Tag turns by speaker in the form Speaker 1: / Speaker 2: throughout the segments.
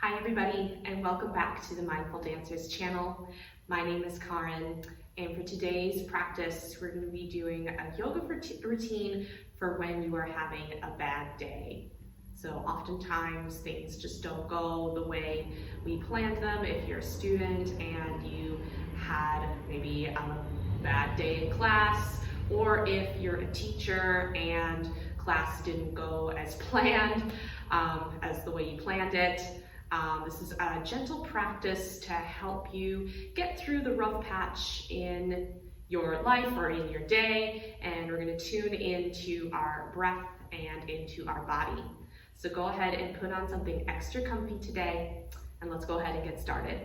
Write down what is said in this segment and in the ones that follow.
Speaker 1: Hi everybody, and welcome back to the Mindful Dancers channel. My name is Karen, and for today's practice, we're going to be doing a yoga routine for when you are having a bad day. So oftentimes things just don't go the way we planned them. If you're a student and you had maybe a bad day in class, or if you're a teacher and class didn't go as planned, as the way you planned it. This is a gentle practice to help you get through the rough patch in your life or in your day, and we're going to tune into our breath and into our body. So go ahead and put on something extra comfy today, and let's go ahead and get started.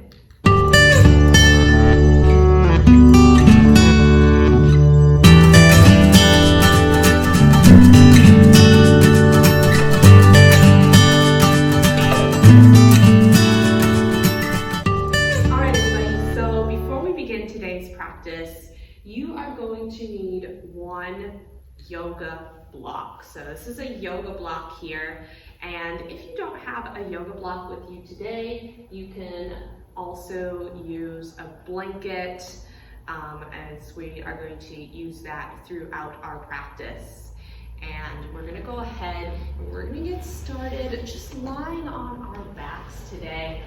Speaker 1: You are going to need one yoga block. So this is a yoga block here, and if you don't have a yoga block with you today, you can also use a blanket, as we are going to use that throughout our practice. And we're gonna go ahead and we're gonna get started just lying on our backs today.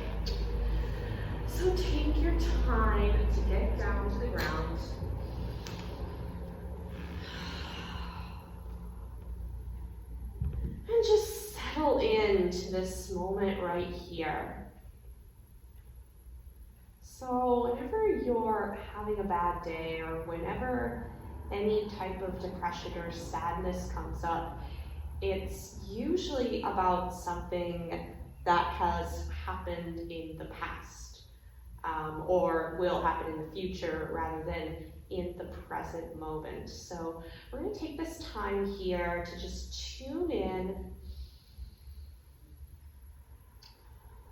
Speaker 1: So take your time to get down to the ground. And just settle into this moment right here. So whenever you're having a bad day or whenever any type of depression or sadness comes up, it's usually about something that has happened in the past. Or will happen in the future rather than in the present moment. So we're going to take this time here to just tune in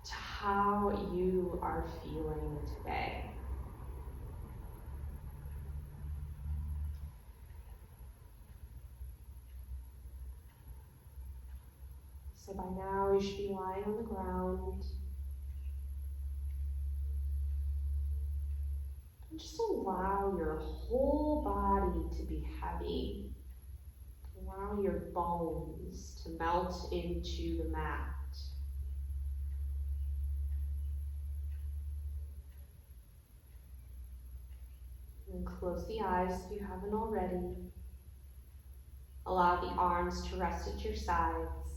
Speaker 1: to how you are feeling today. So by now you should be lying on the ground. And just allow your whole body to be heavy. Allow your bones to melt into the mat. And close the eyes if you haven't already. Allow the arms to rest at your sides.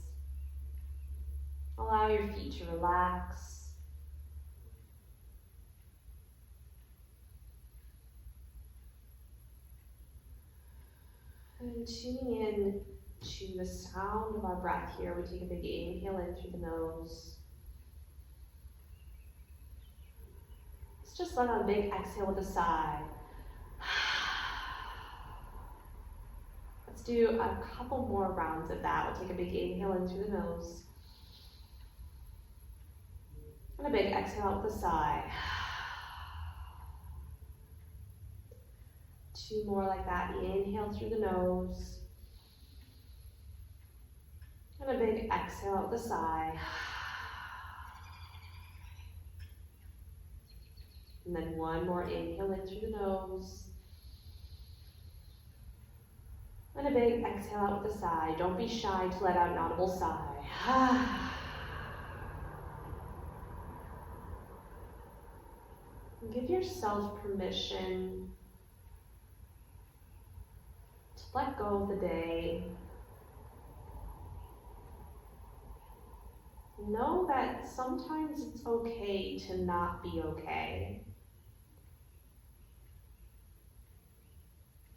Speaker 1: Allow your feet to relax. And tuning in to the sound of our breath here, we take a big inhale in through the nose. Let's just let out a big exhale with a sigh. Let's do a couple more rounds of that. We'll take a big inhale in through the nose. And a big exhale out with a sigh. Two more like that. Inhale through the nose. And a big exhale out with a sigh. And then one more inhale in through the nose. And a big exhale out with a sigh. Don't be shy to let out an audible sigh. And give yourself permission to let go of the day. Know that sometimes it's okay to not be okay.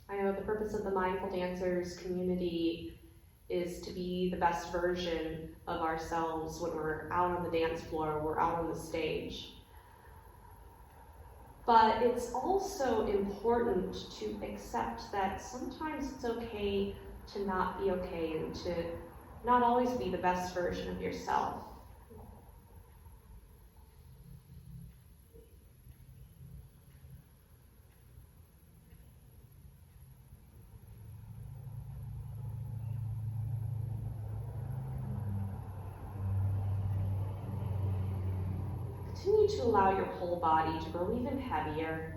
Speaker 1: I know the purpose of the Mindful Dancers community is to be the best version of ourselves when we're out on the dance floor, we're out on the stage. But it's also important to accept that sometimes it's okay to not be okay and to not always be the best version of yourself. continue to allow your whole body to grow even heavier.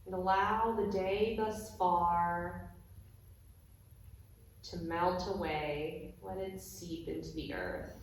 Speaker 1: And allow the day thus far to melt away. Let it seep into the earth.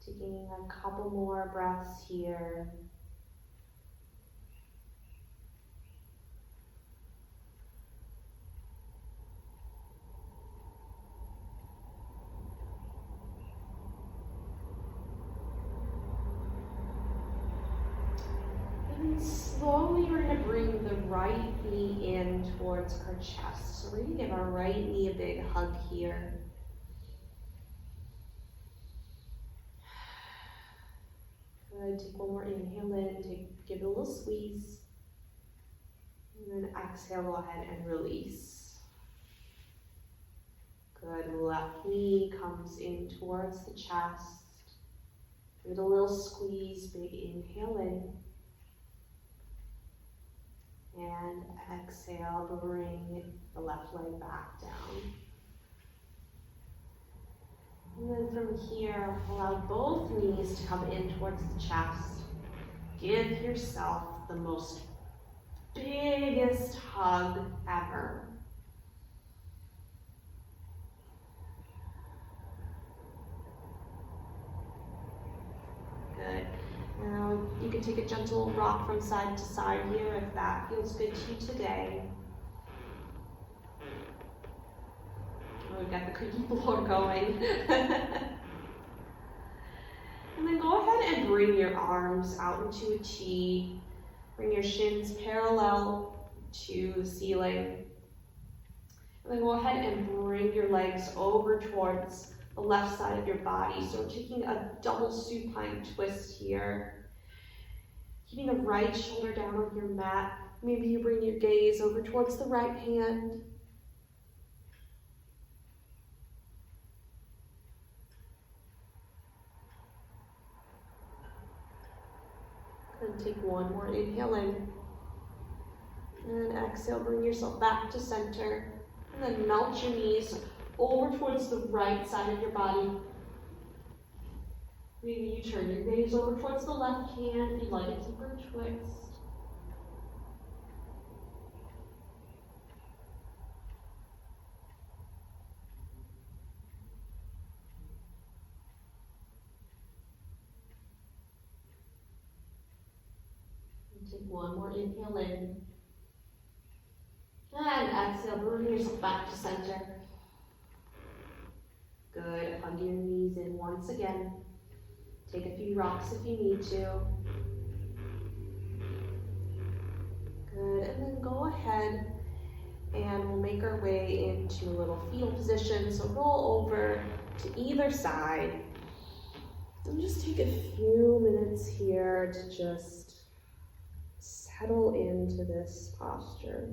Speaker 1: Taking a couple more breaths here. And slowly we're going to bring the right knee in towards our chest. So we're going to give our right knee a big hug here. Good. Take one more inhale in. Give it a little squeeze. And then exhale, go ahead and release. Good. Left knee comes in towards the chest. Give it a little squeeze. Big inhale in. And exhale, bring the left leg back down. And then from here, allow both knees to come in towards the chest. Give yourself the most biggest hug ever. Good. Now you can take a gentle rock from side to side here if that feels good to you today. We've got the cookie floor going. And then go ahead and bring your arms out into a T. Bring your shins parallel to the ceiling. And then go ahead and bring your legs over towards the left side of your body. So we're taking a double supine twist here. Keeping the right shoulder down on your mat. Maybe you bring your gaze over towards the right hand. And take one more inhale in. And exhale, bring yourself back to center. And then melt your knees over towards the right side of your body. Maybe you turn your gaze over towards the left hand if you'd like a deeper twist. Take one more inhale in. And exhale, bring yourself back to center. Good. Hug your knees in once again. Take a few rocks if you need to. Good. And then go ahead and we'll make our way into a little fetal position. So roll over to either side. And just take a few minutes here to just settle into this posture.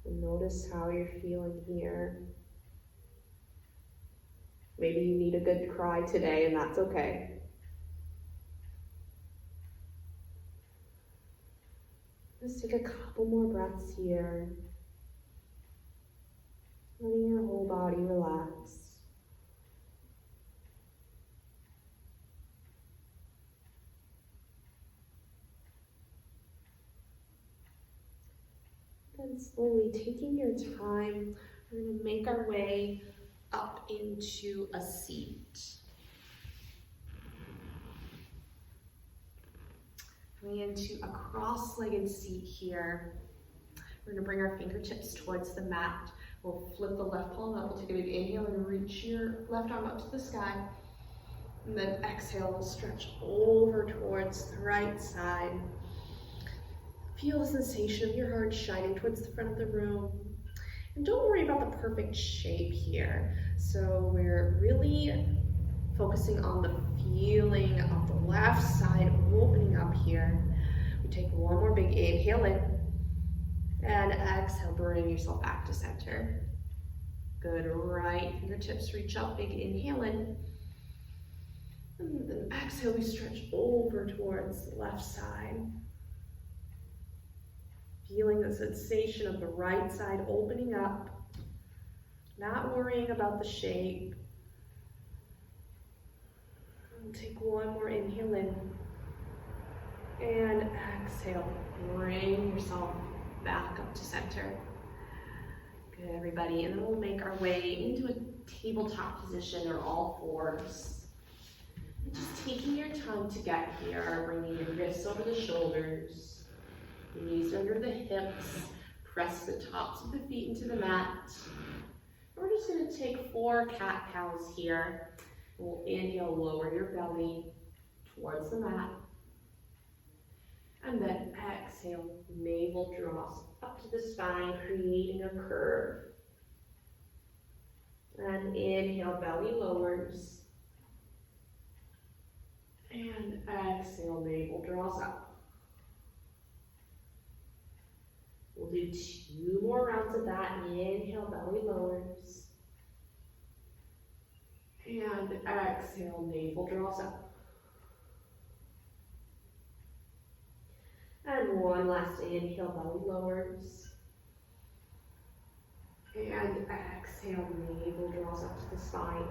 Speaker 1: And notice how you're feeling here. Maybe you need a good cry today, and that's okay. Just take a couple more breaths here. Letting your whole body relax. Then slowly taking your time, we're going to make our way up into a seat. Coming into a cross-legged seat here. We're gonna bring our fingertips towards the mat. We'll flip the left palm up. We'll take a big inhale and reach your left arm up to the sky. And then exhale, we'll stretch over towards the right side. Feel the sensation of your heart shining towards the front of the room. And don't worry about the perfect shape here. So we're really focusing on the feeling of the left side opening up here. We take one more big inhale in. And exhale, bring yourself back to center. Good, right fingertips reach up, big inhale in. And then exhale, we stretch over towards the left side. Feeling the sensation of the right side opening up. Not worrying about the shape. And take one more inhale in. And exhale, bring yourself back up to center. Good, everybody. And then we'll make our way into a tabletop position or all fours. And just taking your time to get here, bringing your wrists over the shoulders, knees under the hips, press the tops of the feet into the mat. And we're just going to take 4 cat-cows here. We'll inhale, lower your belly towards the mat. And then exhale, navel draws up to the spine, creating a curve. And inhale, belly lowers. And exhale, navel draws up. We'll do 2 more rounds of that. Inhale, belly lowers. And exhale, navel draws up. And one last inhale, belly lowers. And exhale, navel draws up to the spine.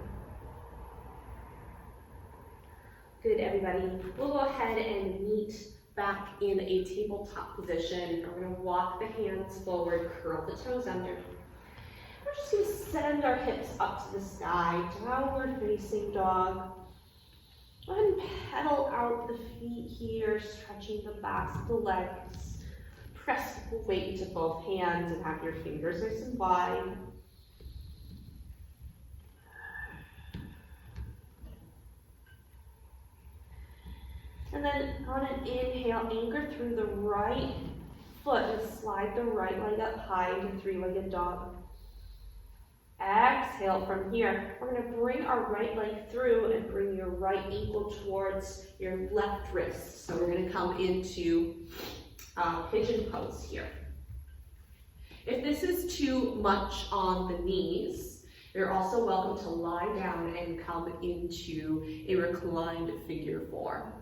Speaker 1: Good, everybody. We'll go ahead and meet back in a tabletop position. We're going to walk the hands forward, curl the toes under. We're just going to send our hips up to the sky, downward facing dog. Go ahead and pedal out the feet here, stretching the backs of the legs. Press the weight into both hands and have your fingers nice and wide. And then on an inhale, anchor through the right foot and slide the right leg up high into 3-legged dog. Exhale from here. We're going to bring our right leg through and bring your right ankle towards your left wrist. So we're going to come into Pigeon Pose here. If this is too much on the knees, you're also welcome to lie down and come into a reclined figure 4.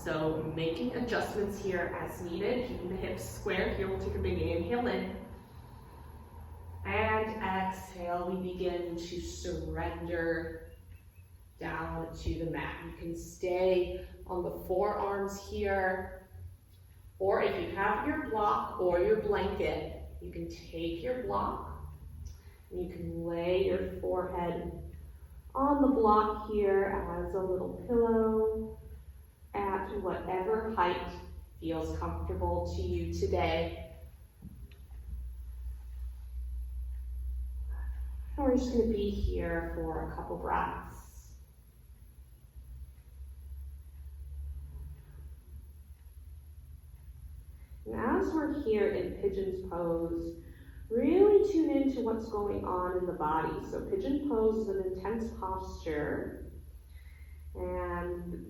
Speaker 1: So making adjustments here as needed, keeping the hips square. Here we'll take a big inhale in. And exhale, we begin to surrender down to the mat. You can stay on the forearms here, or if you have your block or your blanket, you can take your block and you can lay your forehead on the block here as a little pillow at whatever height feels comfortable to you today. And we're just going to be here for a couple breaths. And as we're here in Pigeon Pose, really tune into what's going on in the body. So Pigeon Pose is an intense posture, and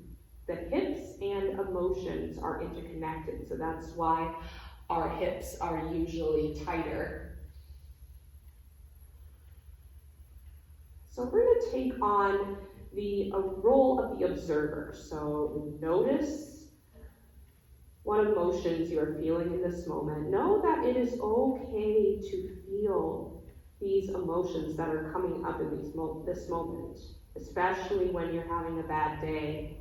Speaker 1: the hips and emotions are interconnected. So that's why our hips are usually tighter. So we're going to take on the role of the observer. So notice what emotions you are feeling in this moment. Know that it is okay to feel these emotions that are coming up in this moment, especially when you're having a bad day.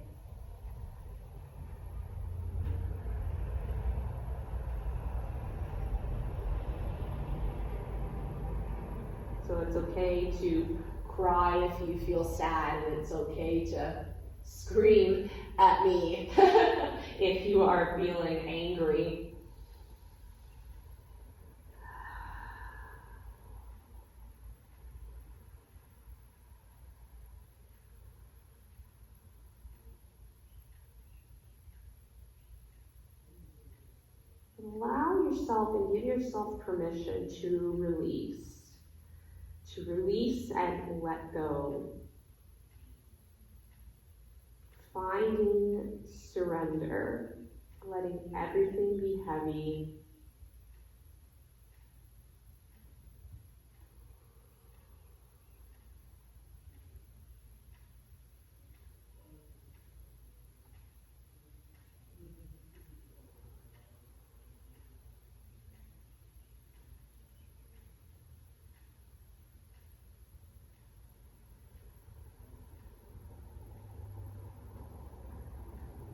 Speaker 1: So it's okay to cry if you feel sad, and it's okay to scream at me if you are feeling angry. Allow yourself and give yourself permission to release and let go. Finding surrender, letting everything be heavy.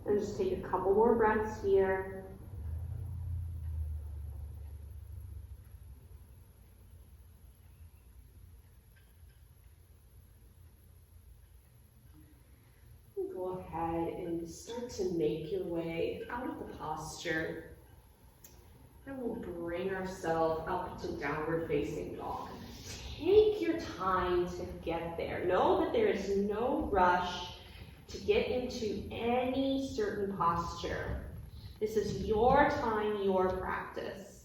Speaker 1: And just take a couple more breaths here. Go ahead and start to make your way out of the posture. And we'll bring ourselves up to downward facing dog. Take your time to get there. Know that there is no rush to get into any certain posture. This is your time, your practice.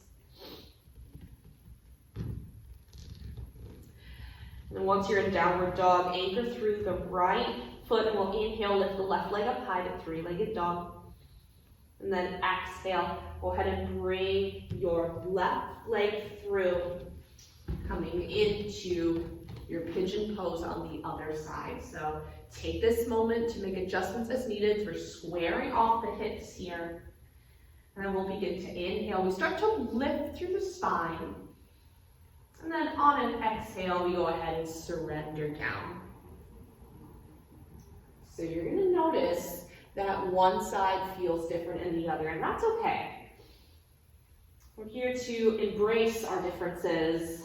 Speaker 1: And once you're in downward dog, anchor through the right foot, and we'll inhale, lift the left leg up high to three-legged dog. And then exhale, go ahead and bring your left leg through, coming into your pigeon pose on the other side. So take this moment to make adjustments as needed for squaring off the hips here. And then we'll begin to inhale. We start to lift through the spine. And then on an exhale, we go ahead and surrender down. So you're going to notice that one side feels different than the other, and that's okay. We're here to embrace our differences.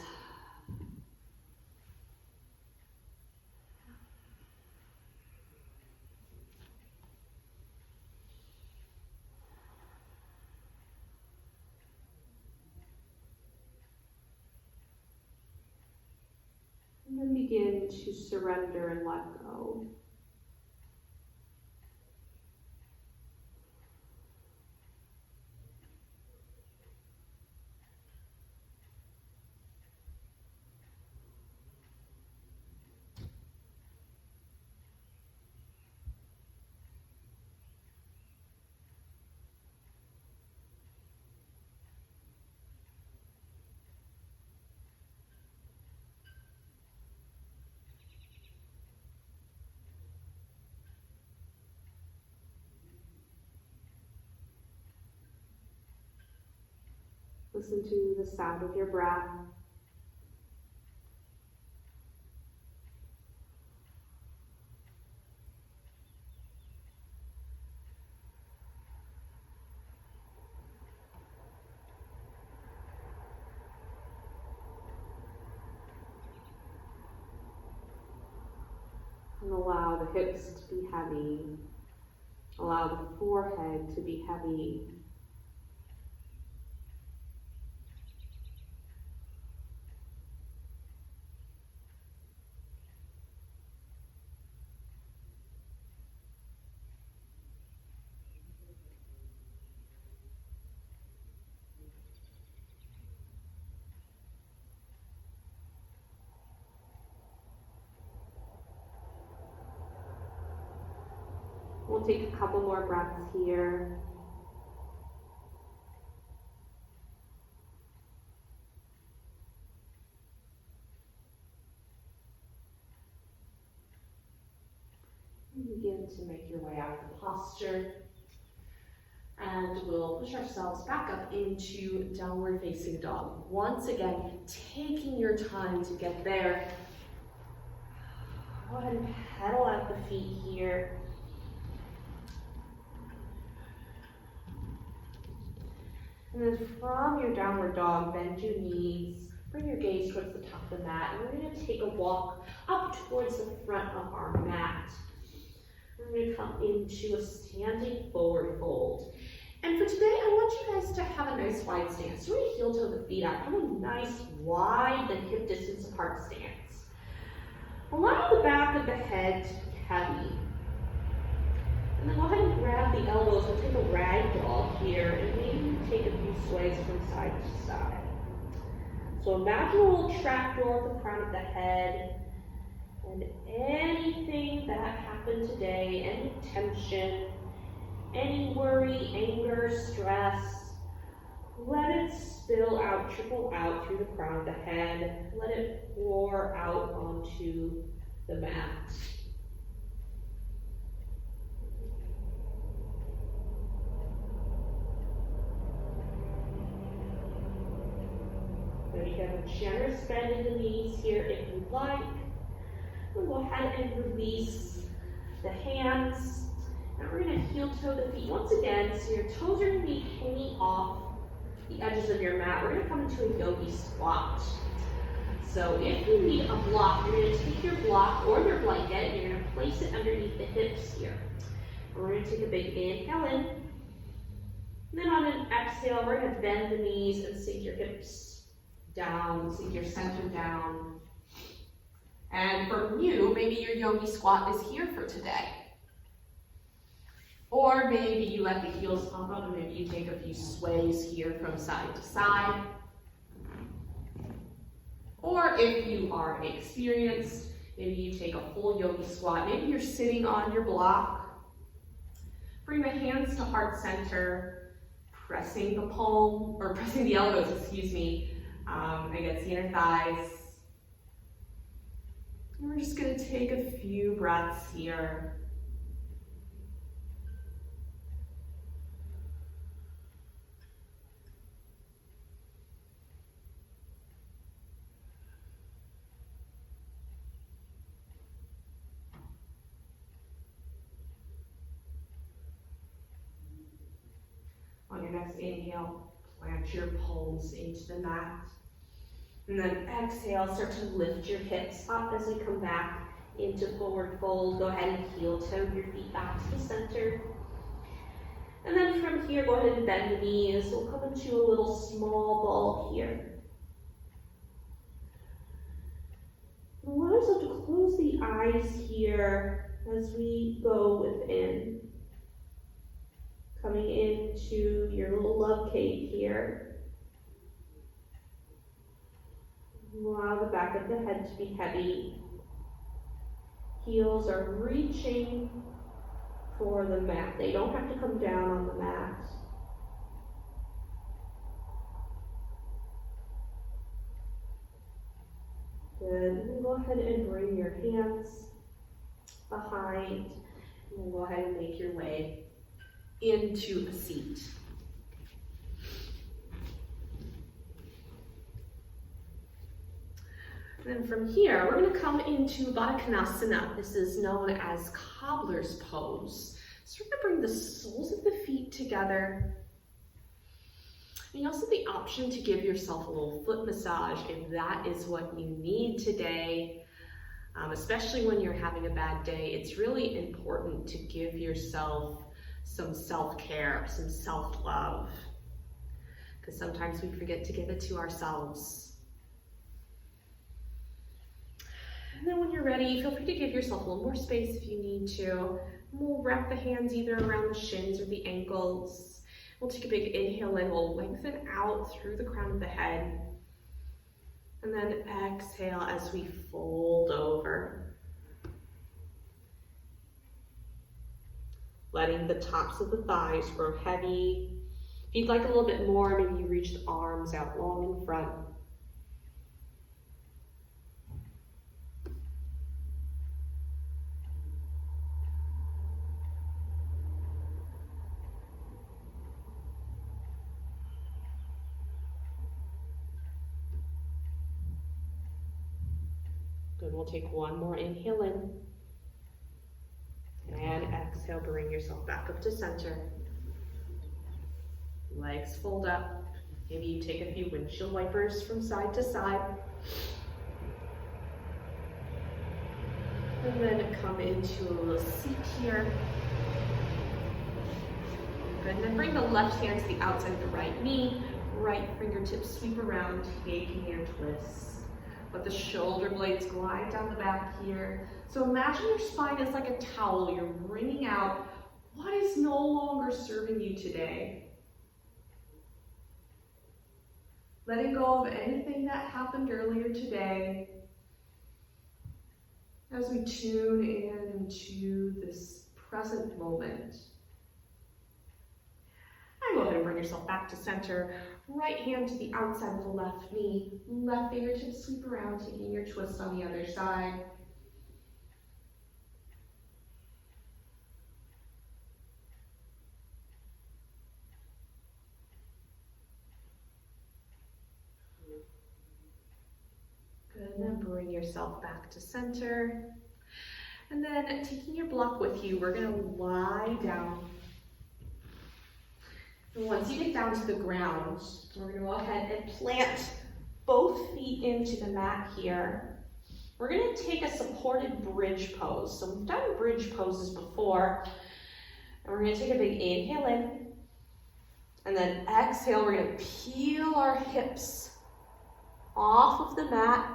Speaker 1: And then begin to surrender and let go. Listen to the sound of your breath. And allow the hips to be heavy. Allow the forehead to be heavy. We'll take a couple more breaths here. And begin to make your way out of the posture. And we'll push ourselves back up into downward facing dog. Once again, taking your time to get there. Go ahead and pedal out the feet here. And then from your downward dog, bend your knees, bring your gaze towards the top of the mat, and we're going to take a walk up towards the front of our mat. We're going to come into a standing forward fold. And for today, I want you guys to have a nice wide stance. So we're going to heel toe the feet out. Have a nice wide, then hip distance apart stance. Allow the back of the head to be heavy. And then go ahead and grab the elbows. We'll take a ragdoll here and maybe take a few sways from side to side. So imagine a little trapdoor at the crown of the head. And anything that happened today, any tension, any worry, anger, stress, let it spill out, trickle out through the crown of the head. Let it pour out onto the mat. So you have a generous bend in the knees here if you'd like. We'll go ahead and release the hands. Now we're going to heel toe the feet once again, so your toes are going to be hanging off the edges of your mat. We're going to come into a yogi squat. So if you need a block, you're going to take your block or your blanket and you're going to place it underneath the hips here. And we're going to take a big inhale in. And then on an exhale, we're going to bend the knees and sink your hips down, sink your center down. And for you, maybe your yogi squat is here for today. Or maybe you let the heels pump up and maybe you take a few sways here from side to side. Or if you are experienced, maybe you take a full yogi squat. Maybe you're sitting on your block. Bring the hands to heart center, pressing the elbows, against the inner thighs. And we're just going to take a few breaths here. On your next inhale, plant your palms into the mat. And then exhale, start to lift your hips up as we come back into forward fold. Go ahead and heel toe your feet back to the center. And then from here, go ahead and bend the knees. We'll come into a little small ball here. Allow yourself to close the eyes here as we go within. Coming into your little love cave here. Allow the back of the head to be heavy. Heels are reaching for the mat. They don't have to come down on the mat. Good. And then go ahead and bring your hands behind. And then go ahead and make your way into a seat. And then from here, we're going to come into Baddha Konasana. This is known as Cobblers Pose. So we're going to bring the soles of the feet together. And you also have the option to give yourself a little foot massage if that is what you need today. Especially when you're having a bad day, it's really important to give yourself some self-care, some self-love. Because sometimes we forget to give it to ourselves. And then when you're ready, feel free to give yourself a little more space if you need to. We'll wrap the hands either around the shins or the ankles. We'll take a big inhale in. We'll lengthen out through the crown of the head. And then exhale as we fold over. Letting the tops of the thighs grow heavy. If you'd like a little bit more, maybe you reach the arms out long in front. Good, we'll take one more inhale in. And exhale, bring yourself back up to center. Legs fold up. Maybe you take a few windshield wipers from side to side. And then come into a little seat here. Good, and then bring the left hand to the outside of the right knee, right fingertips sweep around, taking your twists. Let the shoulder blades glide down the back here. So imagine your spine is like a towel. You're wringing out what is no longer serving you today. Letting go of anything that happened earlier today as we tune into this present moment. And go ahead and bring yourself back to center. Right hand to the outside of the left knee. Left fingertips sweep around, taking your twist on the other side. Good, and then bring yourself back to center. And then taking your block with you, we're gonna lie down. And once you get down to the ground, we're gonna go ahead and plant both feet into the mat here. We're gonna take a supported bridge pose. So we've done bridge poses before. And we're gonna take a big inhale in. And then exhale, we're gonna peel our hips off of the mat.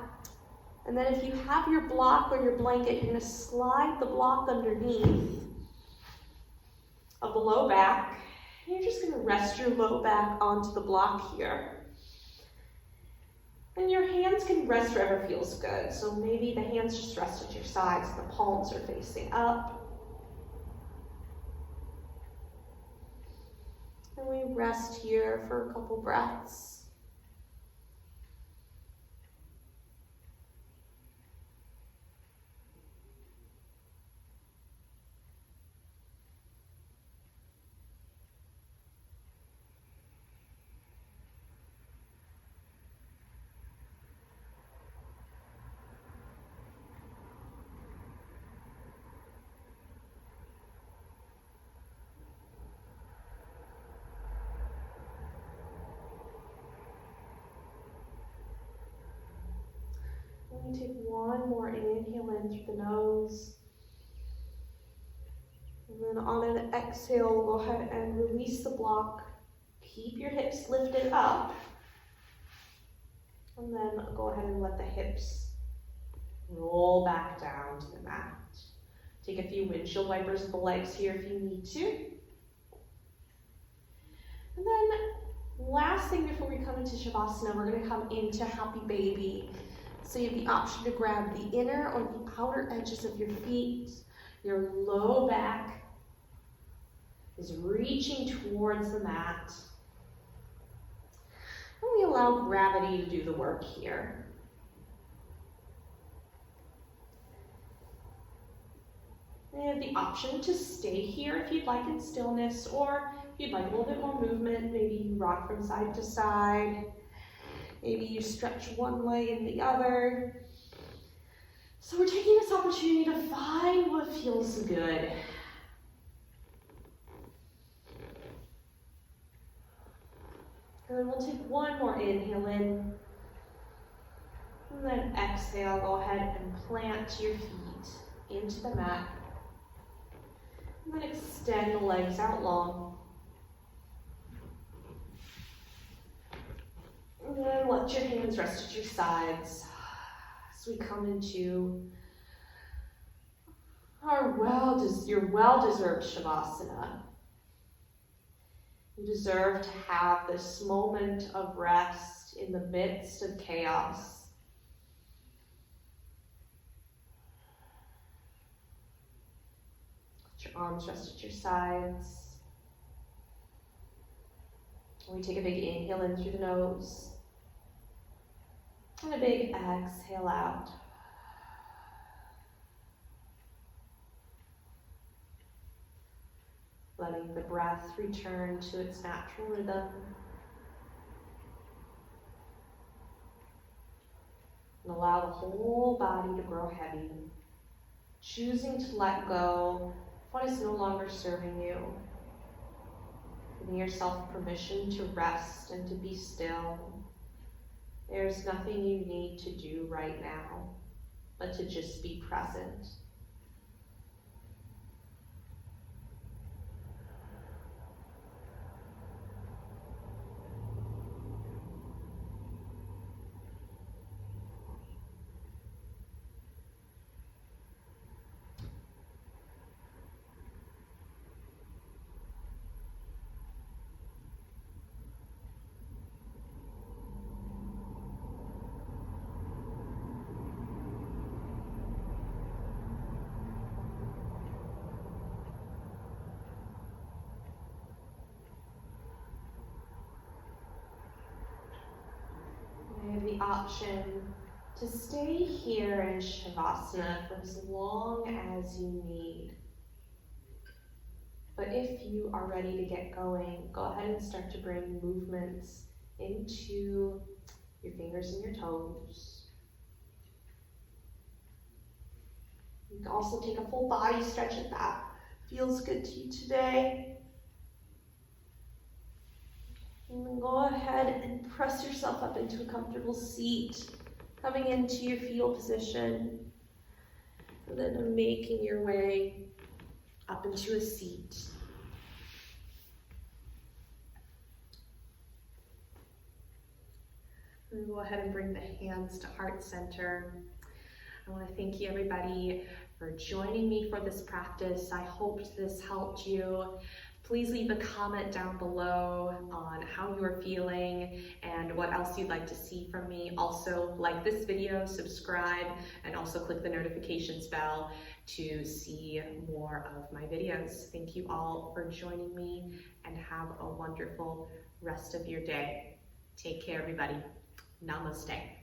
Speaker 1: And then if you have your block or your blanket, you're gonna slide the block underneath of the low back. And you're just gonna rest your low back onto the block here. And your hands can rest wherever feels good. So maybe the hands just rest at your sides and the palms are facing up. And we rest here for a couple breaths. And take one more inhale in through the nose. And then on an exhale, go ahead and release the block. Keep your hips lifted up. And then go ahead and let the hips roll back down to the mat. Take a few windshield wipers of the legs here if you need to. And then last thing before we come into Savasana, we're gonna come into Happy Baby. So you have the option to grab the inner or the outer edges of your feet. Your low back is reaching towards the mat. And we allow gravity to do the work here. And you have the option to stay here if you'd like in stillness, or if you'd like a little bit more movement, maybe you rock from side to side. Maybe you stretch one leg and the other. So we're taking this opportunity to find what feels good. And then we'll take one more inhale in. And then exhale, go ahead and plant your feet into the mat. And then extend the legs out long. And then let your hands rest at your sides as we come into your well-deserved Savasana. You deserve to have this moment of rest in the midst of chaos. Let your arms rest at your sides. And we take a big inhale in through the nose. And a big exhale out. Letting the breath return to its natural rhythm. And allow the whole body to grow heavy. Choosing to let go of what is no longer serving you. Giving yourself permission to rest and to be still. There's nothing you need to do right now, but to just be present. the option to stay here in Savasana for as long as you need. But if you are ready to get going, go ahead and start to bring movements into your fingers and your toes. You can also take a full body stretch if that feels good to you today. And then go ahead and press yourself up into a comfortable seat, coming into your fetal position, and then making your way up into a seat. And go ahead and bring the hands to heart center. I want to thank you everybody for joining me for this practice. I hope this helped you. Please leave a comment down below on how you are feeling and what else you'd like to see from me. Also, like this video, subscribe, and also click the notifications bell to see more of my videos. Thank you all for joining me, and have a wonderful rest of your day. Take care, everybody. Namaste.